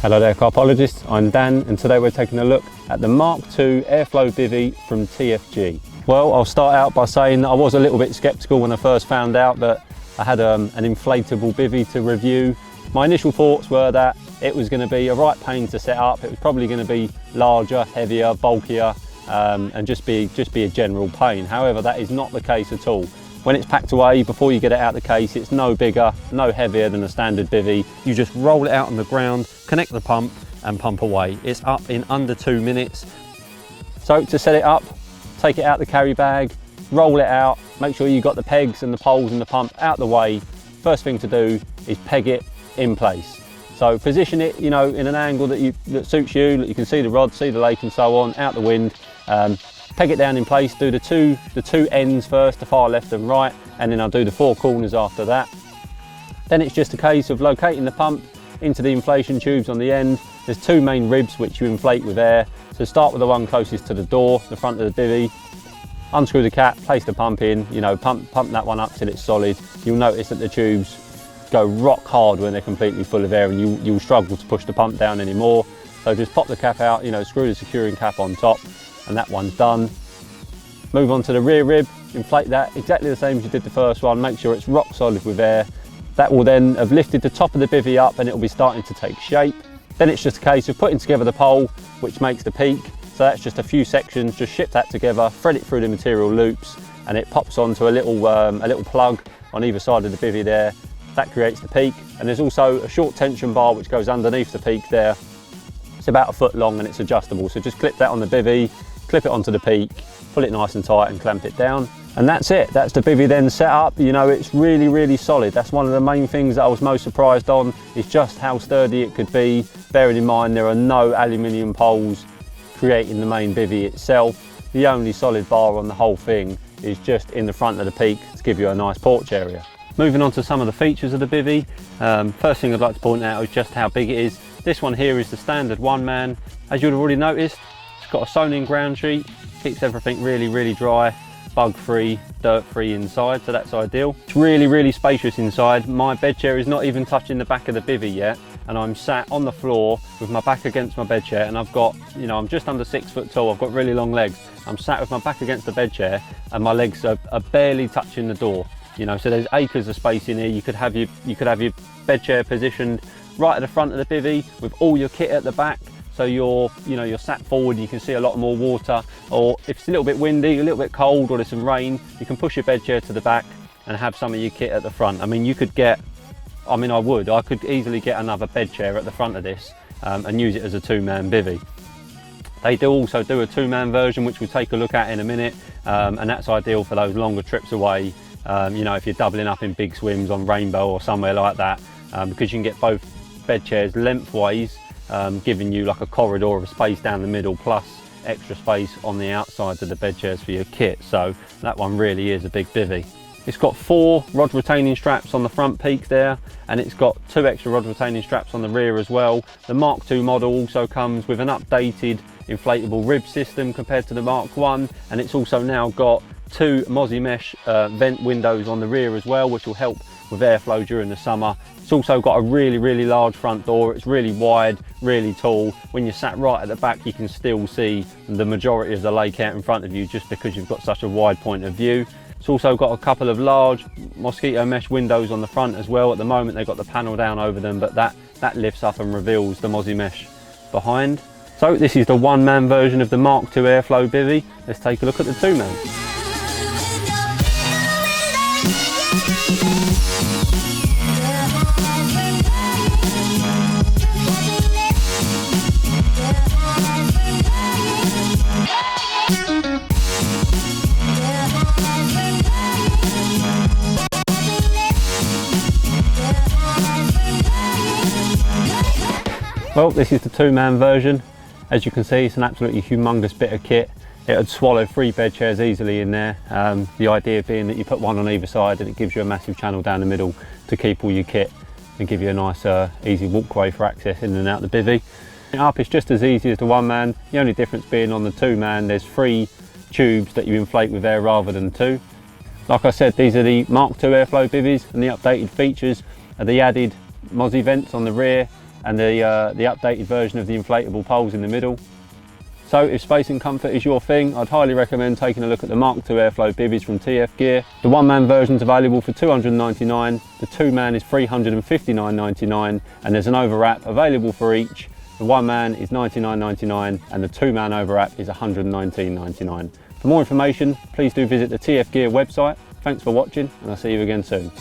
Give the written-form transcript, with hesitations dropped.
Hello there carpologists, I'm Dan and today we're taking a look at the Mark II Airflo Bivvy from TFG. Well, I'll start out by saying that I was a little bit sceptical when I first found out that I had an inflatable bivvy to review. My initial thoughts were that it was going to be a right pain to set up. It was probably going to be larger, heavier, bulkier and just be a general pain. However, that is not the case at all. When it's packed away, before you get it out of the case, it's no bigger, no heavier than a standard bivvy. You just roll it out on the ground, connect the pump and pump away. It's up in under 2 minutes. So to set it up, take it out the carry bag, roll it out, make sure you've got the pegs and the poles and the pump out the way. First thing to do is peg it in place. So position it, in an angle that suits you, that you can see the rod, see the lake and so on, out the wind. Peg it down in place, do the two ends first, the far left and right, and then I'll do the 4 corners after that. Then it's just a case of locating the pump into the inflation tubes on the end. There's 2 main ribs which you inflate with air. So start with the one closest to the door, the front of the bivvy. Unscrew the cap, place the pump in, pump that one up till it's solid. You'll notice that the tubes go rock hard when they're completely full of air and you'll struggle to push the pump down anymore. So just pop the cap out, screw the securing cap on top, and that one's done. Move on to the rear rib, inflate that exactly the same as you did the first one. Make sure it's rock solid with air. That will then have lifted the top of the bivvy up and it will be starting to take shape. Then it's just a case of putting together the pole, which makes the peak. So that's just a few sections, just ship that together, thread it through the material loops, and it pops onto a little plug on either side of the bivvy there. That creates the peak. And there's also a short tension bar which goes underneath the peak there. It's about 1 foot long and it's adjustable. So just clip that on the bivvy, clip it onto the peak, pull it nice and tight and clamp it down. And that's it, that's the bivvy then set up. It's really, really solid. That's one of the main things that I was most surprised on, is just how sturdy it could be. Bearing in mind there are no aluminium poles creating the main bivvy itself. The only solid bar on the whole thing is just in the front of the peak to give you a nice porch area. Moving on to some of the features of the bivvy. First thing I'd like to point out is just how big it is. This one here is the standard 1-man. As you'd have already noticed, it's got a sewn in ground sheet, keeps everything really, really dry, bug free, dirt free inside, so that's ideal. It's really, really spacious inside. My bed chair is not even touching the back of the bivvy yet, and I'm sat on the floor with my back against my bed chair, and I've got, I'm just under 6 foot tall, I've got really long legs. I'm sat with my back against the bed chair and my legs are barely touching the door. So there's acres of space in here. You could have your bed chair positioned right at the front of the bivvy with all your kit at the back. So you're sat forward, you can see a lot more water, or if it's a little bit windy, a little bit cold, or there's some rain, you can push your bed chair to the back and have some of your kit at the front. You could I could easily get another bed chair at the front of this and use it as a 2-man bivvy. They do also do a 2-man version, which we'll take a look at in a minute, and that's ideal for those longer trips away. If you're doubling up in big swims on Rainbow or somewhere like that, because you can get both bed chairs lengthways, giving you like a corridor of space down the middle plus extra space on the outsides of the bed chairs for your kit. So that one really is a big bivvy. It's got 4 rod retaining straps on the front peak there, and it's got 2 extra rod retaining straps on the rear as well. The Mark II model also comes with an updated inflatable rib system compared to the Mark I, and it's also now got 2 Mozzie mesh vent windows on the rear as well, which will help with airflow during the summer. It's also got a really, really large front door. It's really wide, really tall. When you're sat right at the back, you can still see the majority of the lake out in front of you just because you've got such a wide point of view. It's also got a couple of large mosquito mesh windows on the front as well. At the moment they've got the panel down over them, but that lifts up and reveals the Mozzie mesh behind. So this is the 1-man version of the Mark II Airflo Bivvy. Let's take a look at the 2-man. Well, this is the 2-man version. As you can see, it's an absolutely humongous bit of kit. It would swallow 3 bed chairs easily in there. The idea being that you put one on either side and it gives you a massive channel down the middle to keep all your kit and give you a nice easy walkway for access in and out the bivvy. Up, it's just as easy as the 1-man. The only difference being on the 2-man, there's 3 tubes that you inflate with air rather than 2. Like I said, these are the Mark II Airflo Bivvies, and the updated features are the added Mozzie vents on the rear and the updated version of the inflatable poles in the middle. So if space and comfort is your thing, I'd highly recommend taking a look at the Mark II Airflo Bivvies from TFGear. The one-man version is available for $299, the two-man is $359.99, and there's an overwrap available for each. The one-man is $99.99 and the two-man overwrap is $119.99. For more information, please do visit the TFGear website. Thanks for watching, and I'll see you again soon.